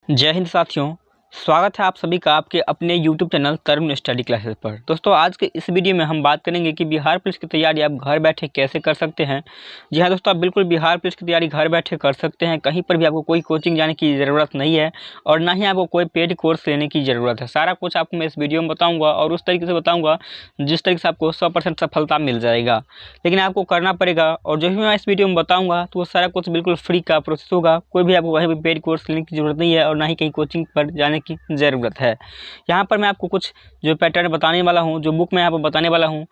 जय हिंद साथियों। स्वागत है आप सभी का आपके अपने YouTube चैनल तरुण स्टडी क्लासेस पर। दोस्तों, आज के इस वीडियो में हम बात करेंगे कि बिहार पुलिस की तैयारी आप घर बैठे कैसे कर सकते हैं। जी हाँ दोस्तों, आप बिल्कुल बिहार पुलिस की तैयारी घर बैठे कर सकते हैं। कहीं पर भी आपको कोई कोचिंग जाने की ज़रूरत नहीं है और ना ही आपको कोई पेड कोर्स लेने की ज़रूरत है। सारा कुछ आपको मैं इस वीडियो में बताऊँगा और उस तरीके से बताऊँगा जिस तरीके से आपको 100% सफलता मिल जाएगा। लेकिन आपको करना पड़ेगा और जो भी मैं इस वीडियो में बताऊँगा तो वो सारा कुछ बिल्कुल फ्री का प्रोसेस होगा। कोई भी आपको वहीं भी पेड कोर्स लेने की ज़रूरत नहीं है और ना ही कहीं कोचिंग पर जाने की ज़रूरत है। यहाँ पर मैं आपको कुछ जो पैटर्न बताने वाला हूँ, जो बुक मैं यहाँ पर बताने वाला हूँ,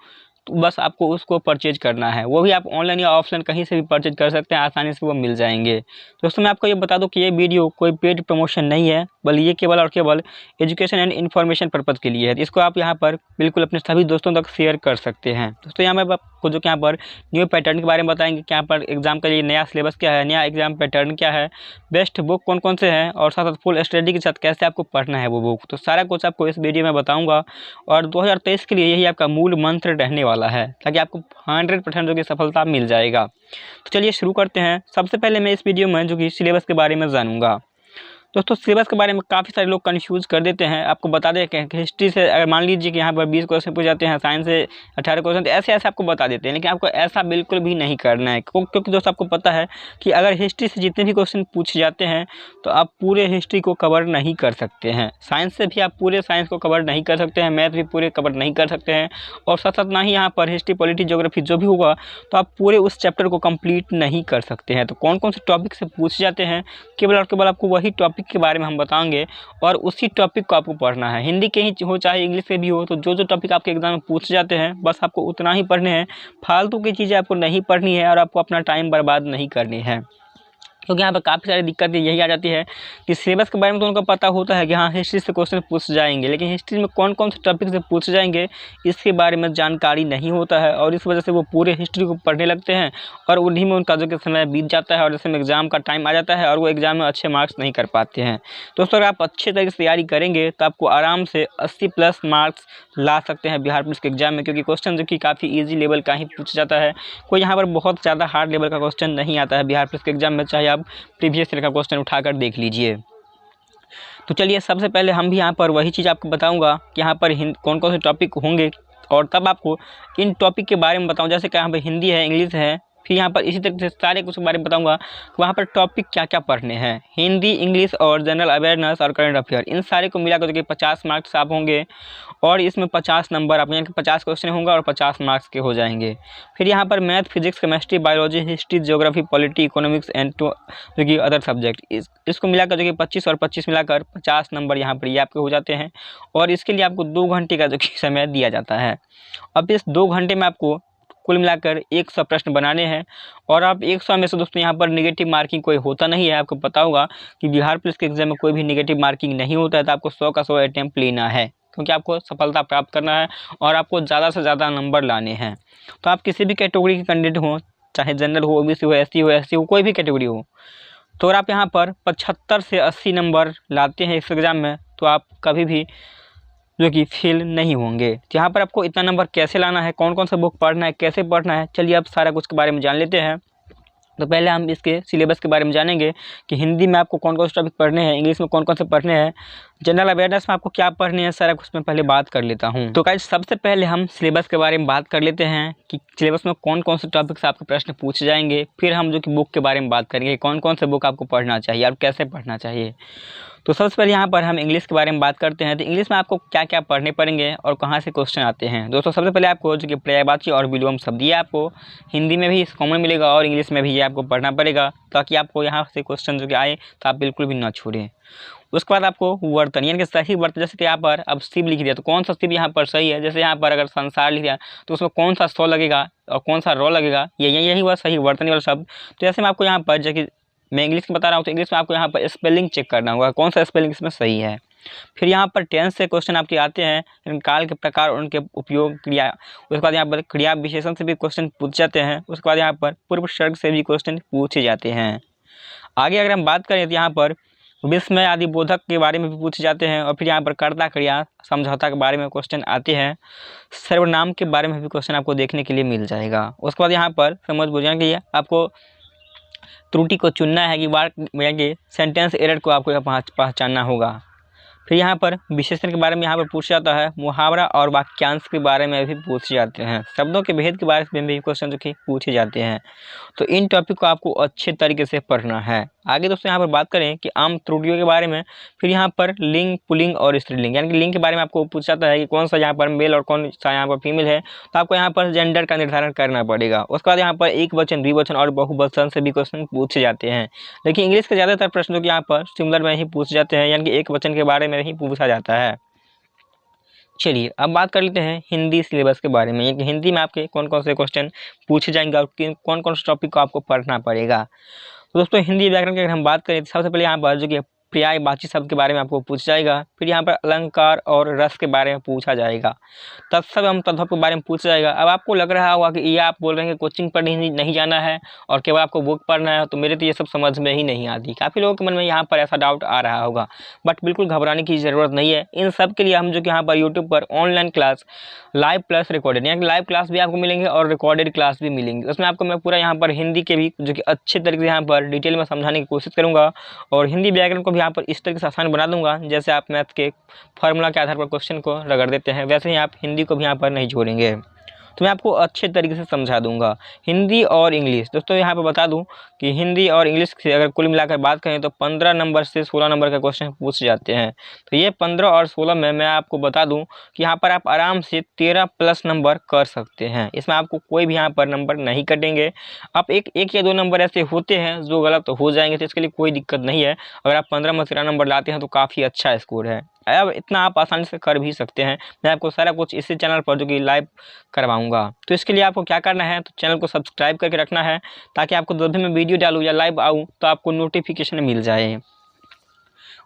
तो बस आपको उसको परचेज करना है। वो भी आप ऑनलाइन या ऑफलाइन कहीं से भी परचेज कर सकते हैं, आसानी से वो मिल जाएंगे। दोस्तों, मैं आपको ये बता दूं कि ये वीडियो कोई पेड प्रमोशन नहीं है, बल्कि ये केवल और केवल एजुकेशन एंड इन्फॉर्मेशन पर्पज़ के लिए है। इसको आप यहाँ पर बिल्कुल अपने सभी दोस्तों तक शेयर कर सकते हैं। दोस्तों, यहाँ मैं आपको जो यहाँ पर न्यू पैटर्न के बारे में बताएंगे कि यहाँ पर एग्जाम के लिए नया सिलेबस क्या है, नया एग्जाम पैटर्न क्या है, बेस्ट बुक कौन कौन से हैं और साथ साथ फुल स्टडी के साथ कैसे आपको पढ़ना है वो बुक। तो सारा कुछ आपको इस वीडियो में बताऊँगा और 2023 के लिए यही आपका मूल मंत्र रहने वाला है, ताकि आपको 100% जो कि सफलता मिल जाएगा। तो चलिए शुरू करते हैं। सबसे पहले मैं इस वीडियो में जो कि सिलेबस के बारे में जानूंगा। दोस्तों, सिलेबस के बारे में काफ़ी सारे लोग कंफ्यूज कर देते हैं। आपको बता दें कि हिस्ट्री से अगर मान लीजिए कि यहाँ पर 20 क्वेश्चन पूछ जाते हैं, साइंस से 18 क्वेश्चन, तो ऐसे ऐसे आपको बता देते हैं। लेकिन आपको ऐसा बिल्कुल भी नहीं करना है, क्योंकि दोस्तों आपको पता है कि अगर हिस्ट्री से जितने भी क्वेश्चन पूछे जाते हैं तो आप पूरे हिस्ट्री को कवर नहीं कर सकते हैं। साइंस से भी आप पूरे साइंस को कवर नहीं कर सकते हैं, मैथ भी पूरे कवर नहीं कर सकते हैं और साथ साथ ना ही यहाँ पर हिस्ट्री, पॉलिटी, ज्योग्राफी जो भी होगा तो आप पूरे उस चैप्टर को कंप्लीट नहीं कर सकते हैं। तो कौन कौन से टॉपिक से पूछे जाते हैं, केवल और केवल आपको वही टॉपिक के बारे में हम बताएंगे और उसी टॉपिक को आपको पढ़ना है। हिंदी के ही हो चाहे इंग्लिश के भी हो, तो जो जो टॉपिक आपके एग्जाम में पूछे जाते हैं बस आपको उतना ही पढ़ने हैं। फालतू की चीज़ें आपको नहीं पढ़नी है और आपको अपना टाइम बर्बाद नहीं करनी है। क्योंकि यहाँ पर काफ़ी सारी दिक्कतें यही आ जाती है कि सिलेबस के बारे में तो उनको पता होता है कि हाँ हिस्ट्री से क्वेश्चन पूछ जाएंगे, लेकिन हिस्ट्री में कौन कौन से टॉपिक से पूछ जाएंगे इसके बारे में जानकारी नहीं होता है और इस वजह से वो पूरे हिस्ट्री को पढ़ने लगते हैं और उन्हीं में उनका जो कि समय बीत जाता है और जैसे में एग्जाम का टाइम आ जाता है और वो एग्जाम में अच्छे मार्क्स नहीं कर पाते हैं। दोस्तों, अगर आप अच्छे तरीके से तैयारी करेंगे तो आपको आराम से 80+ मार्क्स ला सकते हैं बिहार पुलिस के एग्जाम में, क्योंकि क्वेश्चन जो कि काफ़ी ईजी लेवल का ही पूछा जाता है। कोई यहाँ पर बहुत ज़्यादा हार्ड लेवल का क्वेश्चन नहीं आता है बिहार पुलिस के एग्जाम में, चाहे आप प्रीवियस ईयर का क्वेश्चन उठाकर देख लीजिए। तो चलिए सबसे पहले हम भी यहाँ पर वही चीज़ आपको बताऊंगा कि यहाँ पर कौन कौन से टॉपिक होंगे और तब आपको इन टॉपिक के बारे में बताऊं। जैसे कि यहाँ पर हिंदी है, इंग्लिश है, फिर यहाँ पर इसी तरीके से सारे कुछ के बारे में बताऊंगा कि वहाँ पर टॉपिक क्या क्या पढ़ने हैं। हिंदी, इंग्लिश और जनरल अवेयरनेस और करंट अफेयर, इन सारे को मिलाकर जो कि 50 मार्क्स आप होंगे और इसमें 50 नंबर आप, यानी कि 50 क्वेश्चन होंगे और 50 मार्क्स के हो जाएंगे। फिर यहाँ पर math, physics, chemistry, biology, history, geography, polity, economics and जो कि अदर सब्जेक्ट, इसको मिलाकर जो कि 25 और 25 मिलाकर 50 नंबर यहाँ पर ये आपके हो जाते हैं और इसके लिए आपको 2 घंटे का जो कि समय दिया जाता है। अब इस 2 घंटे में आपको कुल मिलाकर 100 प्रश्न बनाने हैं और आप 100 में से दोस्तों यहाँ पर नेगेटिव मार्किंग कोई होता नहीं है। आपको पता होगा कि बिहार पुलिस के एग्जाम में कोई भी नेगेटिव मार्किंग नहीं होता है। तो आपको 100 का 100 अटैम्प्ट लेना है, क्योंकि आपको सफलता प्राप्त करना है और आपको ज़्यादा से ज़्यादा नंबर लाने हैं। तो आप किसी भी कैटेगरी के कैंडिडेट हो, चाहे जनरल हो, ओबीसी हो, एससी हो, एससी हो, कोई भी कैटेगरी हो, तो अगर आप यहाँ पर 75 से 80 नंबर लाते हैं इस एग्ज़ाम में तो आप कभी भी जो कि फेल नहीं होंगे। तो यहाँ पर आपको इतना नंबर कैसे लाना है, कौन कौन सा बुक पढ़ना है, कैसे पढ़ना है, चलिए अब सारा कुछ के बारे में जान लेते हैं। तो पहले हम इसके सिलेबस के बारे में जानेंगे कि हिंदी में आपको कौन कौन से टॉपिक पढ़ने हैं, इंग्लिश में कौन कौन से पढ़ने हैं, जनरल अवेयरनेस में आपको क्या पढ़ने हैं, सारा कुछ मैं पहले बात कर लेता हूं। तो गाइस, सबसे पहले हम सिलेबस के बारे में बात कर लेते हैं कि सिलेबस में कौन कौन से टॉपिक से आपके प्रश्न पूछे जाएंगे। फिर हम जो कि बुक के बारे में बात करेंगे, कौन कौन से बुक आपको पढ़ना चाहिए और कैसे पढ़ना चाहिए। तो सबसे पहले यहाँ पर हम इंग्लिश के बारे में बात करते हैं। तो इंग्लिश में आपको क्या क्या पढ़ने पड़ेंगे और कहाँ से क्वेश्चन आते हैं। दोस्तों, सबसे पहले आपको जो कि पर्यायवाची और विलोम शब्द, ये आपको हिंदी में भी कॉमन मिलेगा और इंग्लिश में भी ये आपको पढ़ना पड़ेगा, ताकि आपको यहाँ से क्वेश्चन जो कि आए तो आप बिल्कुल भी ना छोड़ें। उसके बाद आपको वर्तन, यानी कि सही वर्तन, जैसे कि यहाँ पर अब शिव लिख दिया तो कौन सा शिव यहाँ पर सही है। जैसे यहाँ पर अगर संसार लिख दिया तो उसमें कौन सा सौ लगेगा और कौन सा रॉ लगेगा, यही हुआ सही वर्तनी वाला शब्द। तो जैसे मैं आपको यहाँ पर, जैसे मैं इंग्लिश में बता रहा हूँ, तो इंग्लिश में आपको यहाँ पर स्पेलिंग चेक करना होगा, कौन सा स्पेलिंग इसमें सही है। फिर यहाँ पर टेंस से क्वेश्चन आपके आते हैं, काल के प्रकार और उनके उपयोग, क्रिया। उसके बाद यहाँ पर क्रिया विशेषण से भी क्वेश्चन पूछ जाते हैं। उसके बाद यहाँ पर पूर्व सर्ग से भी क्वेश्चन पूछे जाते हैं। आगे अगर हम बात करें तो यहाँ पर विस्मय आदि बोधक के बारे में भी पूछे जाते हैं और फिर यहाँ पर कर्ता क्रिया समझौता के बारे में क्वेश्चन आते हैं। सर्वनाम के बारे में भी क्वेश्चन आपको देखने के लिए मिल जाएगा। उसके बाद यहाँ पर समझ बुझने के लिए आपको त्रुटि को चुनना है कि वाक्य यानी सेंटेंस एरर को आपको पहचानना होगा। फिर यहाँ पर विशेषण के बारे में यहाँ पर पूछा जाता है, मुहावरा और वाक्यांश के बारे में भी पूछे जाते हैं, शब्दों के भेद के बारे में भी क्वेश्चन जो कि पूछे जाते हैं। तो इन टॉपिक को आपको अच्छे तरीके से पढ़ना है। आगे दोस्तों यहाँ पर बात करें कि आम त्रुटियों के बारे में, फिर यहाँ पर लिंग, पुल्लिंग और स्त्रीलिंग यानी कि लिंग के बारे में आपको पूछा जाता है कि कौन सा यहाँ पर मेल और कौन सा यहाँ पर फीमेल है, तो आपको यहाँ पर जेंडर का निर्धारण करना पड़ेगा। उसके बाद यहाँ पर एक वचन, द्विवचन और बहुवचन से भी क्वेश्चन पूछे जाते हैं। लेकिन इंग्लिश के ज़्यादातर प्रश्न जो कि यहाँ पर सिमिलर में ही पूछे जाते हैं, यानी कि एक वचन के बारे में ही पूछा जाता है। चलिए अब बात कर लेते हैं हिंदी सिलेबस के बारे में, यानी कि हिंदी में आपके कौन कौन से क्वेश्चन पूछे जाएंगे और कौन कौन से टॉपिक को आपको पढ़ना पड़ेगा। तो दोस्तों हिंदी व्याकरण की अगर हम बात करें तो सबसे पहले यहाँ पर जो कि पर्यायवाची शब्द के बारे में आपको पूछा जाएगा। फिर यहाँ पर अलंकार और रस के बारे में पूछा जाएगा। तत्सम एवं तद्भव के बारे में पूछा जाएगा। अब आपको लग रहा होगा कि ये आप बोल रहे हैं कि कोचिंग पर नहीं जाना है और केवल आपको बुक पढ़ना है, तो मेरे तो ये सब समझ में ही नहीं आती। काफ़ी लोगों के मन में यहाँ पर ऐसा डाउट आ रहा होगा, बट बिल्कुल घबराने की ज़रूरत नहीं है। इन सब के लिए हम जो कि यहाँ पर यूट्यूब पर online class live plus recorded, यानी कि लाइव क्लास भी आपको मिलेंगे और रिकॉर्डेड क्लास भी मिलेंगे। उसमें आपको मैं पूरा यहाँ पर हिंदी के भी जो कि अच्छे तरीके से यहाँ पर डिटेल में समझाने की कोशिश करूँगा और हिंदी व्याकरण को भी यहाँ पर इस तरीके से आसान बना दूंगा जैसे आप मैथ के फार्मूला के आधार पर क्वेश्चन को रगड़ देते हैं, वैसे ही आप हिंदी को भी यहाँ पर नहीं छोड़ेंगे। तो मैं आपको अच्छे तरीके से समझा दूंगा हिंदी और इंग्लिश। दोस्तों यहाँ पर बता दूं कि हिंदी और इंग्लिश से अगर कुल मिलाकर बात करें तो 15 नंबर से 16 नंबर का क्वेश्चन पूछ जाते हैं। तो ये 15 और 16 में मैं आपको बता दूं कि यहाँ पर आप आराम से 13 प्लस नंबर कर सकते हैं। इसमें आपको कोई भी यहाँ पर नंबर नहीं कटेंगे। आप एक या दो नंबर ऐसे होते हैं जो गलत तो हो जाएंगे, तो इसके लिए कोई दिक्कत नहीं है। अगर आप 15 में 13 नंबर लाते हैं तो काफ़ी अच्छा स्कोर है। अब इतना आप आसानी से कर भी सकते हैं। मैं आपको सारा कुछ इसी चैनल पर जो कि लाइव करवाऊंगा। तो इसके लिए आपको क्या करना है, तो चैनल को सब्सक्राइब करके रखना है ताकि आपको जब भी मैं वीडियो डालूँ या लाइव आऊँ तो आपको नोटिफिकेशन मिल जाए।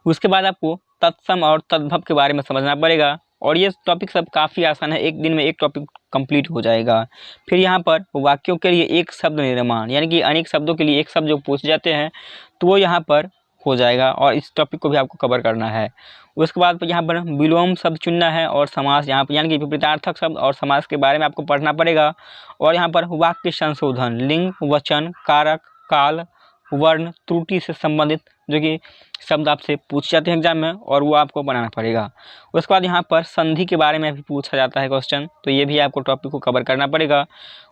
उसके बाद आपको तत्सम और तद्भव के बारे में समझना पड़ेगा और ये टॉपिक सब काफ़ी आसान है, एक दिन में एक टॉपिक कंप्लीट हो जाएगा। फिर यहाँ पर वाक्यों के लिए एक शब्द निर्माण, यानी कि अनेक शब्दों के लिए एक शब्द जो पूछ जाते हैं तो वो यहाँ पर हो जाएगा और इस टॉपिक को भी आपको कवर करना है। उसके बाद यहाँ पर विलोम शब्द चुनना है और समास यहाँ पर यानी कि विपरीतार्थक शब्द और समास के बारे में आपको पढ़ना पड़ेगा। और यहाँ पर वाक्य संशोधन, लिंग, वचन, कारक, काल, वर्ण, त्रुटि से संबंधित जो कि शब्द आपसे पूछ जाते हैं एग्जाम में और वो आपको बनाना पड़ेगा। उसके बाद यहाँ पर संधि के बारे में भी पूछा जाता है क्वेश्चन, तो ये भी आपको टॉपिक को कवर करना पड़ेगा।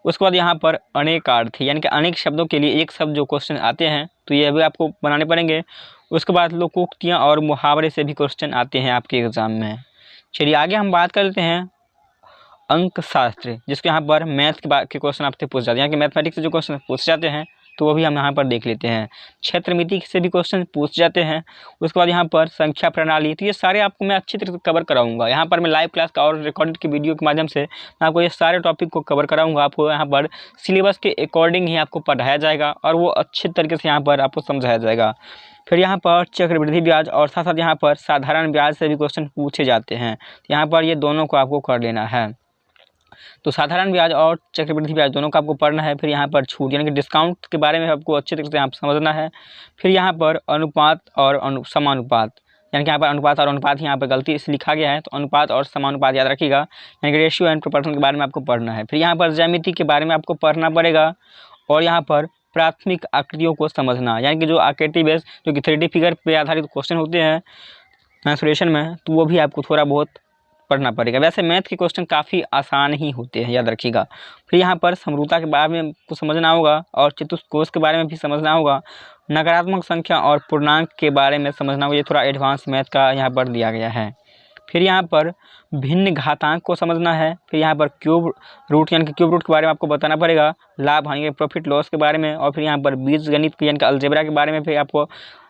उसके बाद यहाँ पर अनेकार्थी यानी कि अनेक शब्दों के लिए एक शब्द जो क्वेश्चन आते हैं तो ये भी आपको बनाने पड़ेंगे। उसके बाद लोकोक्तियाँ और मुहावरे से भी क्वेश्चन आते हैं आपके एग्जाम में। चलिए आगे हम बात कर लेते हैं अंक शास्त्र, जिसके यहाँ पर मैथ के क्वेश्चन आपसे पूछ जाते हैं, यहाँ कि मैथमेटिक्स से जो क्वेश्चन पूछ जाते हैं तो वो भी हम यहाँ पर देख लेते हैं। क्षेत्र मिति से भी क्वेश्चन पूछ जाते हैं। उसके बाद यहाँ पर संख्या प्रणाली, तो ये सारे आपको मैं अच्छी तरह से कवर कराऊंगा। यहाँ पर मैं लाइव क्लास का और रिकॉर्डेड की वीडियो के माध्यम से मैं आपको ये सारे टॉपिक को कवर कराऊंगा। आपको यहाँ पर सिलेबस के अकॉर्डिंग ही आपको पढ़ाया जाएगा और वो अच्छे तरीके से यहाँ पर आपको समझाया जाएगा। फिर यहाँ पर चक्रवृद्धि ब्याज और साथ साथ यहाँ पर साधारण ब्याज से भी क्वेश्चन पूछे जाते हैं। यहाँ पर ये दोनों को आपको कर लेना है। तो साधारण ब्याज और चक्रवृद्धि ब्याज दोनों का आपको पढ़ना है। फिर यहाँ पर छूट यानी कि डिस्काउंट के बारे में आपको अच्छे तरीके से यहाँ समझना है। फिर यहाँ पर अनुपात और समानुपात, यानी कि यहाँ पर अनुपात और अनुपात यहाँ पर गलती से लिखा गया है, तो अनुपात और समानुपात याद रखिएगा, यानी कि रेशियो एंड प्रोपोर्शन के बारे में आपको पढ़ना है। फिर यहाँ पर ज्यामिति के बारे में आपको पढ़ना पड़ेगा और यहाँ पर प्राथमिक आकृतियों को समझना, यानी कि जो आकृति बेस जो कि 3D फिगर पर आधारित क्वेश्चन होते हैं ट्रांसलेशन में, तो वो भी आपको थोड़ा बहुत पढ़ना पड़ेगा। वैसे मैथ के क्वेश्चन काफ़ी आसान ही होते हैं, याद रखिएगा। फिर यहाँ पर समरूपता के बारे में कुछ समझना होगा और चतुष्कोश के बारे में भी समझना होगा। नकारात्मक संख्या और पूर्णांक के बारे में समझना होगा, ये थोड़ा एडवांस मैथ का यहाँ पर दिया गया है। फिर यहाँ पर भिन्न घातांक को समझना है। फिर यहाँ पर क्यूब रूट यानी कि क्यूब रूट के बारे में आपको बताना पड़ेगा, लाभ हानि प्रॉफिट लॉस के बारे में। और फिर यहाँ पर बीजगणित यानी कि अलजेब्रा के बारे में फिर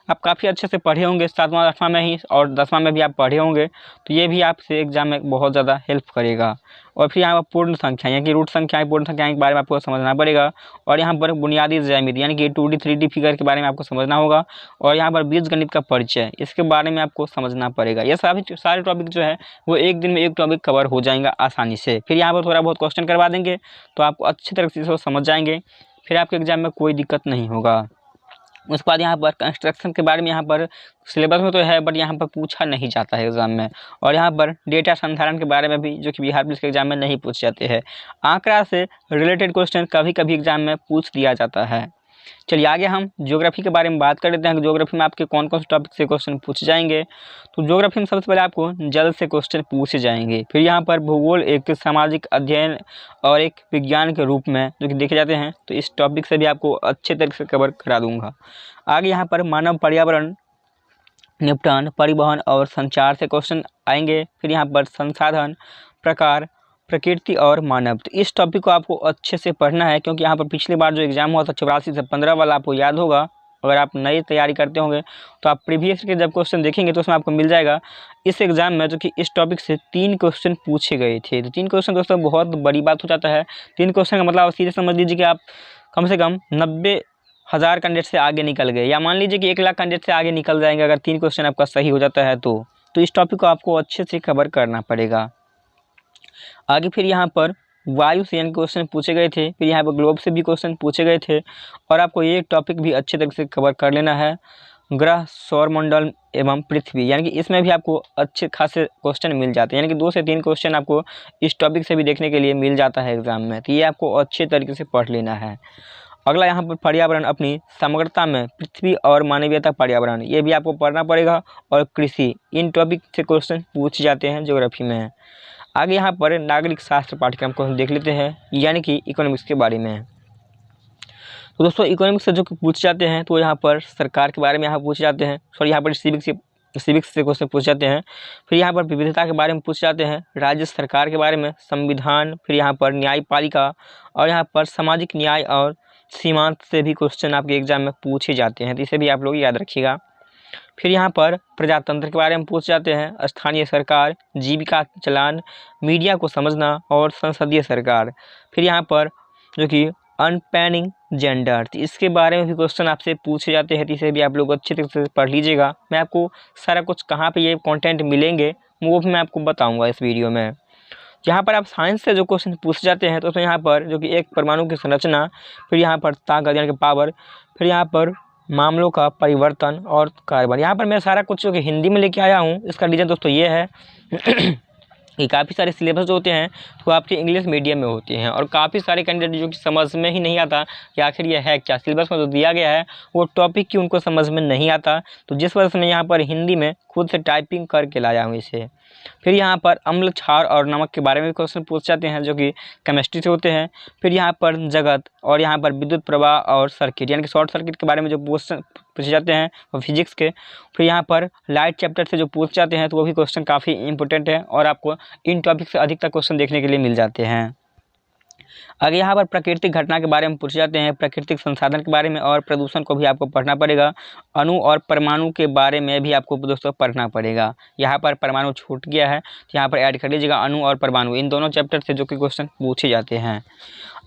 आप काफ़ी अच्छे से पढ़े होंगे 7वां 8वां में ही और 10वां में भी आप पढ़े होंगे, तो ये भी आपसे एग्जाम में बहुत ज़्यादा हेल्प करेगा। और फिर यहाँ पर पूर्ण संख्या यानी कि रूट संख्या पूर्ण संख्या के बारे में आपको समझना पड़ेगा। और यहाँ पर बुनियादी ज्यामिति यानी कि 2D 3D फिगर के बारे में आपको समझना होगा। और यहाँ पर बीजगणित का परिचय, इसके बारे में आपको समझना पड़ेगा। ये सारे टॉपिक जो है वो एक दिन में एक टॉपिक कवर हो जाएगा आसानी से। फिर यहाँ पर थोड़ा बहुत क्वेश्चन करवा देंगे तो आपको अच्छी तरह से समझ जाएंगे, फिर आपके एग्जाम में कोई दिक्कत नहीं होगा। उसके बाद यहाँ पर कंस्ट्रक्शन के बारे में यहाँ पर सिलेबस में तो है बट यहाँ पर पूछा नहीं जाता है एग्जाम में। और यहाँ पर डेटा संधारण के बारे में भी जो कि बिहार पुलिस के एग्जाम में नहीं पूछ जाते हैं। आंकड़ा से रिलेटेड क्वेश्चन कभी कभी एग्जाम में पूछ लिया जाता है। चलिए आगे हम ज्योग्राफी के बारे में बात कर लेते हैं कि ज्योग्राफी में आपके कौन कौन से टॉपिक से क्वेश्चन पूछे जाएंगे। तो ज्योग्राफी में सबसे पहले आपको जल से क्वेश्चन पूछे जाएंगे। फिर यहाँ पर भूगोल एक सामाजिक अध्ययन और एक विज्ञान के रूप में जो कि देखे जाते हैं, तो इस टॉपिक से भी आपको अच्छे तरीके से कवर करा दूंगा। आगे यहाँ पर मानव पर्यावरण निपटान, परिवहन और संचार से क्वेश्चन आएंगे। फिर यहाँ पर संसाधन, प्रकार, प्रकृति और मानव, तो इस टॉपिक को आपको अच्छे से पढ़ना है, क्योंकि यहाँ पर पिछली बार जो एग्जाम हुआ था 84 से 15 वाला आपको याद होगा। अगर आप नई तैयारी करते होंगे तो आप प्रीवियस के जब क्वेश्चन देखेंगे तो उसमें आपको मिल जाएगा। इस एग्जाम में जो कि इस टॉपिक से 3 क्वेश्चन पूछे गए थे, तो 3 क्वेश्चन दोस्तों बहुत बड़ी बात हो जाता है। 3 क्वेश्चन का मतलब आप सीधे समझ लीजिए कि आप कम से कम 90,000 कैंडिडेट से आगे निकल गए, या मान लीजिए कि 1 लाख कैंडिडेट से आगे निकल जाएंगे अगर 3 क्वेश्चन आपका सही हो जाता है तो इस टॉपिक को आपको अच्छे से कवर करना पड़ेगा। आगे फिर यहाँ पर वायु से यानी क्वेश्चन पूछे गए थे, फिर यहाँ पर ग्लोब से भी क्वेश्चन पूछे गए थे, और आपको ये टॉपिक भी अच्छे तरीके से कवर कर लेना है, ग्रह, सौरमंडल एवं पृथ्वी, यानी कि इसमें भी आपको अच्छे खासे क्वेश्चन मिल जाते हैं, यानी कि 2 से 3 क्वेश्चन आपको इस टॉपिक से भी देखने के लिए मिल जाता है एग्जाम में, तो ये आपको अच्छे तरीके से पढ़ लेना है। अगला यहाँ पर पर्यावरण अपनी समग्रता में पृथ्वी और मानवीयता पर्यावरण, ये भी आपको पढ़ना पड़ेगा, और कृषि, इन टॉपिक से क्वेश्चन पूछ जाते हैं ज्योग्राफी में। आगे यहाँ पर नागरिक शास्त्र पाठ्यक्रम को हम देख लेते हैं, यानी कि इकोनॉमिक्स के बारे में। तो दोस्तों इकोनॉमिक्स से जो पूछे जाते हैं तो यहाँ पर सरकार के बारे में यहाँ पूछे जाते हैं, सॉरी यहाँ पर सिविक्स से क्वेश्चन पूछे जाते हैं। फिर यहाँ पर विविधता के बारे में पूछे जाते हैं, राज्य सरकार के बारे में, संविधान, फिर यहाँ पर न्यायपालिका, और यहाँ पर सामाजिक न्याय और सीमांत से भी क्वेश्चन आपके एग्जाम में पूछे जाते हैं, तो इसे भी आप लोग याद रखिएगा। फिर यहाँ पर प्रजातंत्र के बारे में पूछ जाते हैं, स्थानीय सरकार, जीविका चलान, मीडिया को समझना और संसदीय सरकार। फिर यहाँ पर जो कि अनपेनिंग जेंडर, तो इसके बारे में भी क्वेश्चन आपसे पूछे जाते हैं, तो इसे भी आप लोग अच्छे तरीके से पढ़ लीजिएगा। मैं आपको सारा कुछ कहाँ पे ये कंटेंट मिलेंगे वो भी मैं आपको बताऊँगा इस वीडियो में। यहाँ पर आप साइंस से जो क्वेश्चन पूछे जाते हैं तो उसमें यहाँ पर जो कि एक परमाणु की संरचना, फिर यहाँ पर ताकत यानी कि पावर, फिर यहाँ पर मामलों का परिवर्तन और कार्बन। यहाँ पर मैं सारा कुछ जो कि हिंदी में लेके आया हूँ, इसका रीज़न दोस्तों ये है कि काफ़ी सारे सिलेबस जो होते हैं तो आपके इंग्लिश मीडियम में होते हैं, और काफ़ी सारे कैंडिडेट जो कि समझ में ही नहीं आता कि आखिर ये है क्या, सिलेबस में जो दिया गया है वो टॉपिक की उनको समझ में नहीं आता, तो जिस वजह से मैं यहाँ पर हिंदी में खुद से टाइपिंग करके लाया हूँ इसे। फिर यहाँ पर अम्ल, क्षार और नमक के बारे में क्वेश्चन पूछ जाते हैं जो कि केमिस्ट्री से होते हैं। फिर यहाँ पर जगत, और यहाँ पर विद्युत प्रवाह और सर्किट यानी कि शॉर्ट सर्किट के बारे में जो क्वेश्चन पूछे जाते हैं वो फिजिक्स के। फिर यहाँ पर लाइट चैप्टर से जो पूछ जाते हैं तो वो भी क्वेश्चन काफ़ी इंपॉर्टेंट है, और आपको इन टॉपिक से अधिकतर क्वेश्चन देखने के लिए मिल जाते हैं। आगे यहाँ पर प्राकृतिक घटना के बारे में पूछे जाते हैं, प्राकृतिक संसाधन के बारे में, और प्रदूषण को भी आपको पढ़ना पड़ेगा। अणु और परमाणु के बारे में भी आपको दोस्तों पढ़ना पड़ेगा। यहाँ पर परमाणु छूट गया है तो यहाँ पर ऐड कर लीजिएगा, अणु और परमाणु, इन दोनों चैप्टर से जो कि क्वेश्चन पूछे जाते हैं।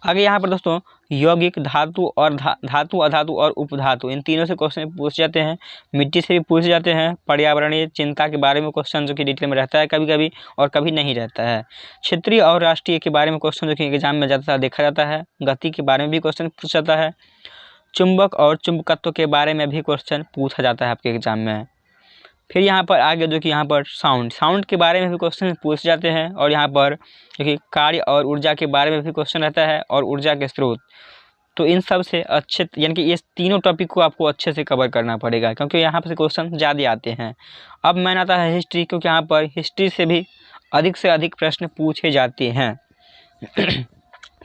आगे यहाँ पर दोस्तों यौगिक, धातु और धातु, अधातु और उपधातु, इन तीनों से क्वेश्चन पूछे जाते हैं। मिट्टी से भी पूछे जाते हैं। पर्यावरणीय चिंता के बारे में क्वेश्चन जो कि डिटेल में रहता है कभी कभी, और कभी नहीं रहता है। क्षेत्रीय और राष्ट्रीय के बारे में क्वेश्चन जो कि एग्जाम में ज़्यादातर देखा जाता है। गति के बारे में भी क्वेश्चन पूछा जाता है। चुंबक और चुंबकत्व के बारे में भी क्वेश्चन पूछा जाता है आपके एग्जाम में। फिर यहाँ पर आगे जो कि यहाँ पर साउंड के बारे में भी क्वेश्चन पूछे जाते हैं, और यहाँ पर जो कि कार्य और ऊर्जा के बारे में भी क्वेश्चन रहता है, और ऊर्जा के स्रोत। तो इन सब से अच्छे यानी कि ये तीनों टॉपिक को आपको अच्छे से कवर करना पड़ेगा, क्योंकि यहाँ पर से क्वेश्चन ज़्यादा आते हैं। अब मैंने आता है हिस्ट्री, क्योंकि यहाँ पर हिस्ट्री से भी अधिक से अधिक प्रश्न पूछे जाते हैं।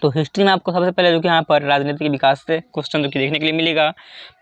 तो हिस्ट्री में आपको सबसे पहले जो कि यहाँ पर राजनीति के विकास से क्वेश्चन जो कि देखने के लिए मिलेगा।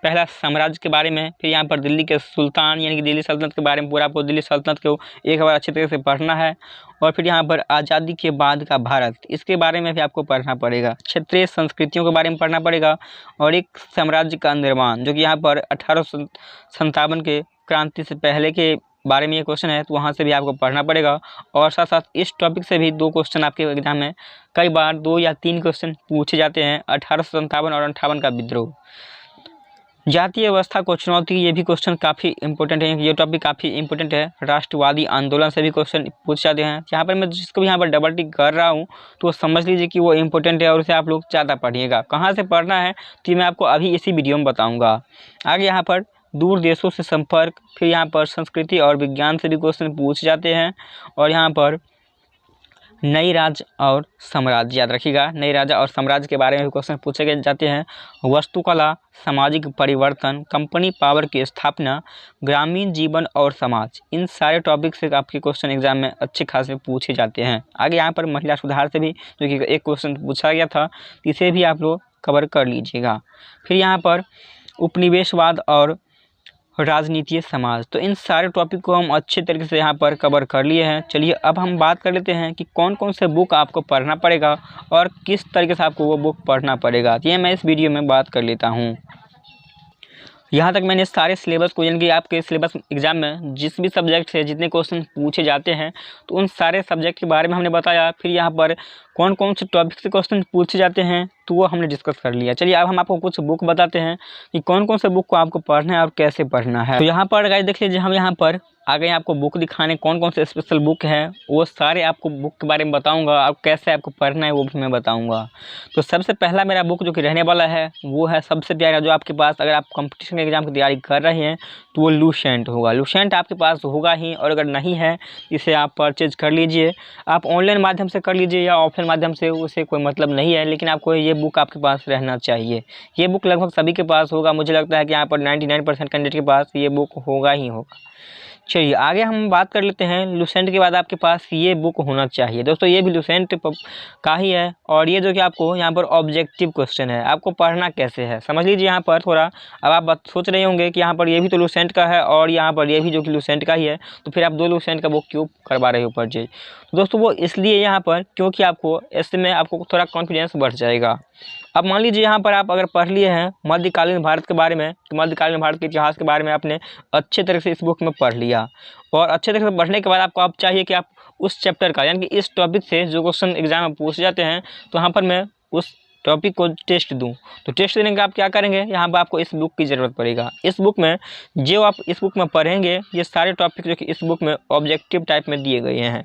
पहला साम्राज्य के बारे में, फिर यहाँ पर दिल्ली के सुल्तान यानी कि दिल्ली सल्तनत के बारे में पूरा आपको दिल्ली सल्तनत को एक बार अच्छे तरीके से पढ़ना है। और फिर यहाँ पर आज़ादी के बाद का भारत, इसके बारे में भी आपको पढ़ना पड़ेगा। क्षेत्रीय संस्कृतियों के बारे में पढ़ना पड़ेगा, और एक साम्राज्य का निर्माण जो कि यहाँ पर 1857 के क्रांति से पहले के बारे में ये क्वेश्चन है, तो वहाँ से भी आपको पढ़ना पड़ेगा। और साथ साथ इस टॉपिक से भी 2 क्वेश्चन आपके एग्जाम में कई बार 2 या 3 क्वेश्चन पूछे जाते हैं। 1857 और 58 का विद्रोह, जातीय व्यवस्था को चुनौती, ये भी क्वेश्चन काफ़ी इंपॉर्टेंट है, ये टॉपिक काफ़ी इंपॉर्टेंट है। राष्ट्रवादी आंदोलन से भी क्वेश्चन पूछ जाते हैं। यहाँ पर मैं जिसको भी यहाँ पर डबल टिक कर रहा हूँ तो समझ लीजिए कि वो इंपॉर्टेंट है, और उसे आप लोग ज़्यादा पढ़िएगा। कहाँ से पढ़ना है तो मैं आपको अभी इसी वीडियो में बताऊँगा। आगे यहाँ पर दूर देशों से संपर्क, फिर यहाँ पर संस्कृति और विज्ञान से भी क्वेश्चन पूछ जाते हैं, और यहाँ पर नई राज्य और साम्राज्य, याद रखिएगा, नई राज्य और साम्राज्य के बारे में भी क्वेश्चन पूछे गए जाते हैं। वास्तुकला, सामाजिक परिवर्तन, कंपनी पावर की स्थापना, ग्रामीण जीवन और समाज, इन सारे टॉपिक से आपके क्वेश्चन एग्जाम में अच्छे खासे पूछे जाते हैं। आगे यहाँ पर महिला सुधार से भी जो कि एक क्वेश्चन पूछा गया था, इसे भी आप लोग कवर कर लीजिएगा। फिर यहाँ पर उपनिवेशवाद और राजनीतिक समाज, तो इन सारे टॉपिक को हम अच्छे तरीके से यहाँ पर कवर कर लिए हैं। चलिए अब हम बात कर लेते हैं कि कौन कौन से बुक आपको पढ़ना पड़ेगा और किस तरीके से आपको वो बुक पढ़ना पड़ेगा, ये मैं इस वीडियो में बात कर लेता हूँ। यहाँ तक मैंने सारे सिलेबस को, यानी कि आपके सिलेबस एग्जाम में जिस भी सब्जेक्ट से जितने क्वेश्चन पूछे जाते हैं तो उन सारे सब्जेक्ट के बारे में हमने बताया। फिर यहाँ पर कौन कौन से टॉपिक से क्वेश्चन पूछे जाते हैं तो वो हमने डिस्कस कर लिया। चलिए अब हम आपको कुछ बुक बताते हैं कि कौन कौन से बुक को आपको पढ़ना है और कैसे पढ़ना है। तो यहाँ पर गाइस देख लीजिए, हम यहाँ पर आगे आपको बुक दिखाने कौन कौन से स्पेशल बुक है, वो सारे आपको बुक के बारे में बताऊंगा, और कैसे आपको पढ़ना है वो भी मैं बताऊंगा। तो सबसे पहला मेरा बुक जो कि रहने वाला है वो है सबसे प्यारा, जो आपके पास अगर आप कंपटीशन एग्जाम की तैयारी कर रहे हैं तो वो लुसेंट होगा। लुसेंट आपके पास होगा ही, और अगर नहीं है इसे आप परचेज कर लीजिए। आप ऑनलाइन माध्यम से कर लीजिए या ऑफलाइन माध्यम से, उसे कोई मतलब नहीं है, लेकिन आपको ये बुक आपके पास रहना चाहिए। ये बुक लगभग सभी के पास होगा, मुझे लगता है कि यहाँ पर 99% कैंडिडेट के पास ये बुक होगा ही होगा। चलिए आगे हम बात कर लेते हैं। लुसेंट के बाद आपके पास ये बुक होना चाहिए दोस्तों, ये भी लुसेंट का ही है, और ये जो कि आपको यहाँ पर ऑब्जेक्टिव क्वेश्चन है, आपको पढ़ना कैसे है समझ लीजिए। यहाँ पर थोड़ा अब आप सोच रहे होंगे कि यहाँ पर ये भी तो लुसेंट का है और यहाँ पर ये भी जो कि लुसेंट का ही है, तो फिर आप दो लुसेंट का बुक क्यों करवा रहे हो परचेज। तो दोस्तों वो इसलिए यहाँ पर क्योंकि आपको इसमें आपको थोड़ा कॉन्फिडेंस बढ़ जाएगा। अब मान लीजिए यहाँ पर आप अगर पढ़ लिए हैं मध्यकालीन भारत के बारे में, तो मध्यकालीन भारत के इतिहास के बारे में आपने अच्छे तरह से इस बुक में पढ़ लिया, और अच्छे तरह से पढ़ने के बाद आपको अब चाहिए कि आप उस चैप्टर का, यानी कि इस टॉपिक से जो क्वेश्चन एग्जाम में पूछे जाते हैं, तो यहाँ पर मैं उस टॉपिक को टेस्ट दूं। तो टेस्ट देने के आप क्या करेंगे, यहाँ पर आपको इस बुक की ज़रूरत पड़ेगा। इस बुक में जो आप इस बुक में पढ़ेंगे, ये सारे टॉपिक जो कि इस बुक में ऑब्जेक्टिव टाइप में दिए गए हैं,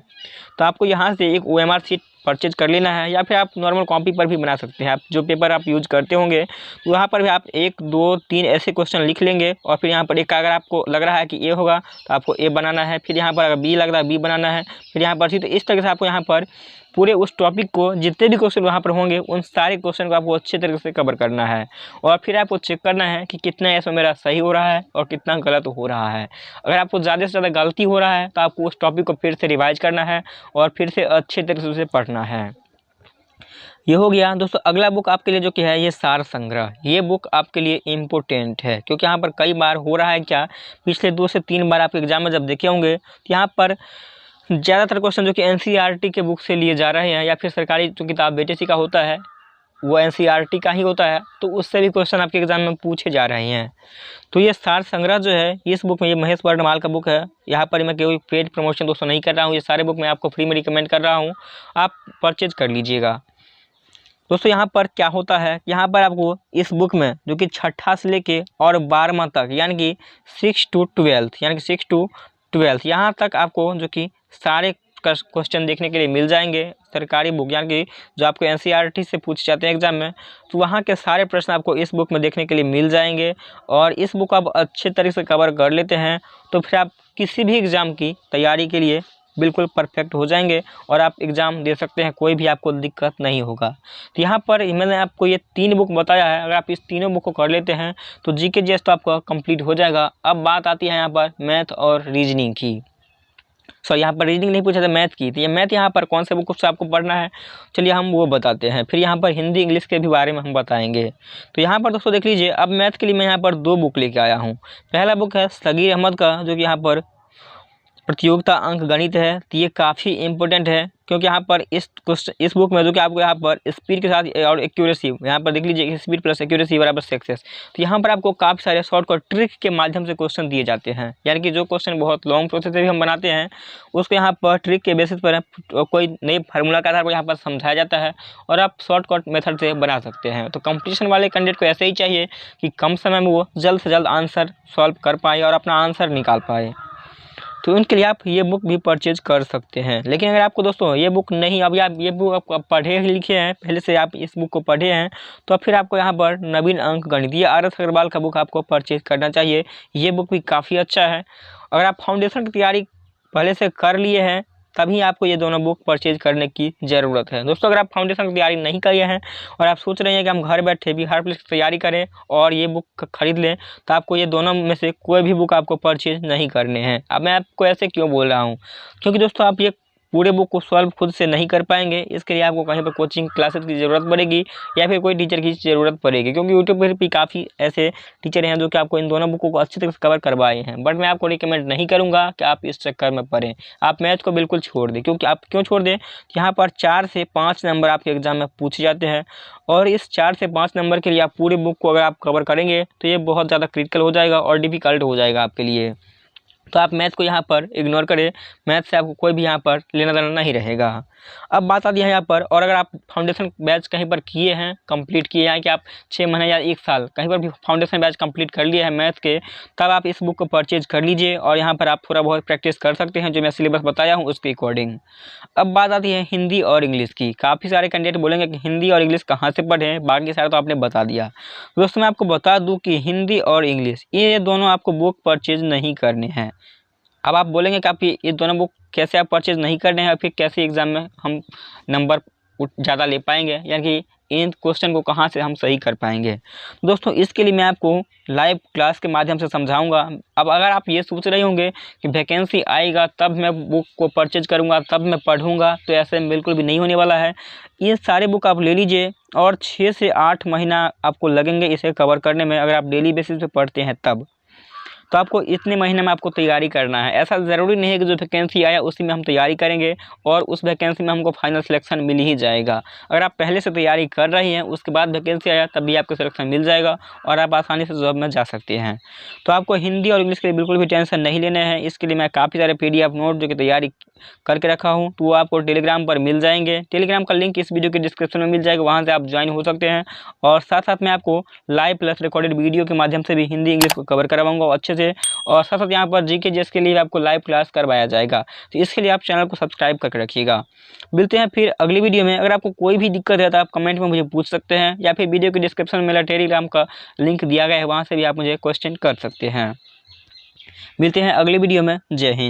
तो आपको यहाँ से एक OMR शीट परचेज कर लेना है, या फिर आप नॉर्मल कॉपी पर भी बना सकते हैं। आप जो पेपर आप यूज करते होंगे तो वहाँ पर भी आप 1 2 3 ऐसे क्वेश्चन लिख लेंगे, और फिर यहाँ पर एक अगर आपको लग रहा है कि ए होगा तो आपको ए बनाना है, फिर यहाँ पर अगर बी लग रहा है बी बनाना है, फिर यहाँ पर सी। तो इस तरह से आपको यहाँ पर पूरे उस टॉपिक को जितने भी क्वेश्चन वहाँ पर होंगे उन सारे क्वेश्चन को आपको अच्छे तरीके से कवर करना है, और फिर आपको चेक करना है कि कितना इसमें मेरा सही हो रहा है और कितना गलत हो रहा है। अगर आपको ज़्यादा से ज़्यादा गलती हो रहा है तो आपको उस टॉपिक को फिर से रिवाइज करना है और फिर से अच्छे तरीके से उसे पढ़ना है। ये हो गया दोस्तों। अगला बुक आपके लिए जो कि है ये सार संग्रह, ये बुक आपके लिए इम्पोर्टेंट है, क्योंकि यहाँ पर कई बार हो रहा है क्या, पिछले 2 से 3 बार आपके एग्जाम में जब देखे होंगे तो यहाँ पर ज़्यादातर क्वेश्चन जो कि NCERT के बुक से लिए जा रहे हैं, या फिर सरकारी जो किताब BTC का होता है वो NCERT का ही होता है, तो उससे भी क्वेश्चन आपके एग्जाम में पूछे जा रहे हैं। तो ये सार संग्रह जो है इस बुक में, ये महेश वर्णमाल का बुक है। यहाँ पर मैं कोई पेड प्रमोशन दोस्तों नहीं कर रहा हूँ, ये सारे बुक मैं आपको फ्री में रिकमेंड कर रहा हूँ, आप परचेज कर लीजिएगा। दोस्तों यहाँ पर क्या होता है, यहाँ पर आपको इस बुक में जो कि 6ठा से लेके और 12वां तक, यानी कि 6 to 12, यानी कि 6 to 12 यहाँ तक आपको जो कि सारे क्वेश्चन देखने के लिए मिल जाएंगे। सरकारी बुक यानी कि जो आपको NCERT से पूछे जाते हैं एग्जाम में, तो वहाँ के सारे प्रश्न आपको इस बुक में देखने के लिए मिल जाएंगे, और इस बुक आप अच्छे तरीके से कवर कर लेते हैं तो फिर आप किसी भी एग्ज़ाम की तैयारी के लिए बिल्कुल परफेक्ट हो जाएंगे और आप एग्ज़ाम दे सकते हैं, कोई भी आपको दिक्कत नहीं होगा। तो यहाँ पर मैंने आपको ये 3 बुक बताया है, अगर आप इस तीनों बुक को कर लेते हैं तो GK GS तो आपका कंप्लीट हो जाएगा। अब बात आती है यहाँ पर मैथ और रीजनिंग की। सॉरी, यहाँ पर रीजनिंग नहीं पूछा था, मैथ की। तो ये मैथ यहाँ पर कौन से बुक से आपको पढ़ना है, चलिए हम वो बताते हैं। फिर यहाँ पर हिंदी इंग्लिश के भी बारे में हम बताएंगे। तो यहाँ पर दोस्तों देख लीजिए, अब मैथ के लिए मैं यहाँ पर 2 बुक लेके आया हूँ। पहला बुक है सगीर अहमद का, जो कि यहाँ पर प्रतियोगिता अंक गणित है। तो ये काफ़ी इंपॉर्टेंट है, क्योंकि यहाँ पर इस बुक में जो कि आपको यहाँ पर स्पीड के साथ और एक्यूरेसी, यहाँ पर देख लीजिए स्पीड प्लस एक्यूरेसी बराबर सक्सेस। तो यहाँ पर आपको काफ़ी सारे शॉर्टकट ट्रिक के माध्यम से क्वेश्चन दिए जाते हैं, यानी कि जो क्वेश्चन बहुत लॉन्ग प्रोसेस से भी हम बनाते हैं उसको यहाँ पर ट्रिक के बेसिस पर कोई नई फार्मूला के आधार पर यहाँ पर समझाया जाता है और आप शॉर्टकट मेथड से बना सकते हैं। तो कंपटीशन वाले कैंडिडेट को ऐसे ही चाहिए कि कम समय में वो जल्द से जल्द आंसर सॉल्व कर पाए और अपना आंसर निकाल पाए, तो उनके लिए आप ये बुक भी परचेज कर सकते हैं। लेकिन अगर आपको दोस्तों ये बुक नहीं, अभी आप ये बुक आप पढ़े लिखे हैं, पहले से आप इस बुक को पढ़े हैं, तो फिर आपको यहाँ पर नवीन अंक गणित, ये RS अग्रवाल का बुक आपको परचेज करना चाहिए। ये बुक भी काफ़ी अच्छा है। अगर आप फाउंडेशन की तैयारी पहले से कर लिए हैं तभी आपको ये दोनों बुक परचेज करने की ज़रूरत है। दोस्तों, अगर आप फाउंडेशन की तैयारी नहीं किए हैं और आप सोच रहे हैं कि हम घर बैठे बिहार पुलिस की तैयारी करें और ये बुक खरीद लें, तो आपको ये दोनों में से कोई भी बुक आपको परचेज नहीं करने हैं। अब मैं आपको ऐसे क्यों बोल रहा हूँ, क्योंकि दोस्तों आप ये पूरे बुक को सॉल्व खुद से नहीं कर पाएंगे। इसके लिए आपको कहीं पर कोचिंग क्लासेस की ज़रूरत पड़ेगी या फिर कोई टीचर की ज़रूरत पड़ेगी, क्योंकि यूट्यूब पर भी काफ़ी ऐसे टीचर हैं जो कि आपको इन दोनों बुकों को अच्छी तरह से कवर करवाए हैं। बट मैं आपको रिकमेंड नहीं करूँगा कि आप इस चक्कर में पढ़ें। आप मैथ को बिल्कुल छोड़ दें, क्योंकि आप क्यों छोड़ दें, यहाँ पर 4 से 5 नंबर आपके एग्जाम में पूछे जाते हैं और इस 4 से 5 नंबर के लिए आप पूरे बुक को अगर आप कवर करेंगे तो ये बहुत ज़्यादा क्रिटिकल हो जाएगा और डिफ़िकल्ट हो जाएगा आपके लिए। तो आप मैथ को यहाँ पर इग्नोर करें, मैथ से आपको कोई भी यहाँ पर लेना देना नहीं रहेगा। अब बात आती है यहाँ पर, और अगर आप फाउंडेशन बैच कहीं पर किए हैं, कंप्लीट किए हैं कि आप 6 महीने या 1 साल कहीं पर भी फाउंडेशन बैच कंप्लीट कर लिए हैं मैथ के, तब आप इस बुक को परचेज कर लीजिए और यहाँ पर आप थोड़ा बहुत प्रैक्टिस कर सकते हैं जो मैं सिलेबस बताया हूँ उसके अकॉर्डिंग। अब बात आती है हिंदी और इंग्लिश की। काफ़ी सारे कैंडिडेट बोलेंगे कि हिंदी और इंग्लिश कहाँ से पढ़ें, बाकी सारे तो आपने बता दिया। दोस्तों, मैं आपको बता दूँ कि हिंदी और इंग्लिश ये दोनों आपको बुक परचेज नहीं करने हैं। अब आप बोलेंगे कि आप ये दोनों बुक कैसे आप परचेज नहीं कर रहे हैं, फिर कैसे एग्ज़ाम में हम नंबर ज़्यादा ले पाएंगे, यानी कि इन क्वेश्चन को कहाँ से हम सही कर पाएंगे। दोस्तों, इसके लिए मैं आपको लाइव क्लास के माध्यम से समझाऊंगा। अब अगर आप ये सोच रहे होंगे कि वैकेंसी आएगा तब मैं बुक को परचेज करूंगा, तब मैं पढ़ूंगा, तो ऐसे बिल्कुल भी नहीं होने वाला है। ये सारे बुक आप ले लीजिए और 6 से 8 महीना आपको लगेंगे इसे कवर करने में, अगर आप डेली बेसिस पे पढ़ते हैं तब। तो आपको इतने महीने में आपको तैयारी करना है। ऐसा ज़रूरी नहीं है कि जो वैकेंसी आया उसी में हम तैयारी करेंगे और उस वैकेंसी में हमको फाइनल सिलेक्शन मिल ही जाएगा। अगर आप पहले से तैयारी कर रहे हैं, उसके बाद वैकेंसी आया तब भी आपको सिलेक्शन मिल जाएगा और आप आसानी से जॉब में जा सकते हैं। तो आपको हिंदी और इंग्लिश के लिए बिल्कुल भी टेंशन नहीं लेने हैं। इसके लिए मैं काफ़ी सारे PDF नोट जो कि तैयारी करके रखा हूँ, तो वो आपको टेलीग्राम पर मिल जाएंगे। टेलीग्राम का लिंक इस वीडियो के डिस्क्रिप्शन में मिल जाएगा, वहाँ से आप ज्वाइन हो सकते हैं। और साथ साथ मैं आपको लाइव प्लस रिकॉर्डेड वीडियो के माध्यम से भी हिंदी इंग्लिश को कवर करवाऊंगा अच्छे से, और साथ साथ यहाँ पर GK GS के लिए आपको लाइव क्लास करवाया जाएगा। तो इसके लिए आप चैनल को सब्सक्राइब करके रखिएगा। मिलते हैं फिर अगली वीडियो में। अगर आपको कोई भी दिक्कत है तो आप कमेंट में मुझे पूछ सकते हैं, या फिर वीडियो के डिस्क्रिप्शन में मेरा टेलीग्राम का लिंक दिया गया है, वहाँ से भी आप मुझे क्वेश्चन कर सकते हैं। मिलते हैं अगली वीडियो में। जय हिंद।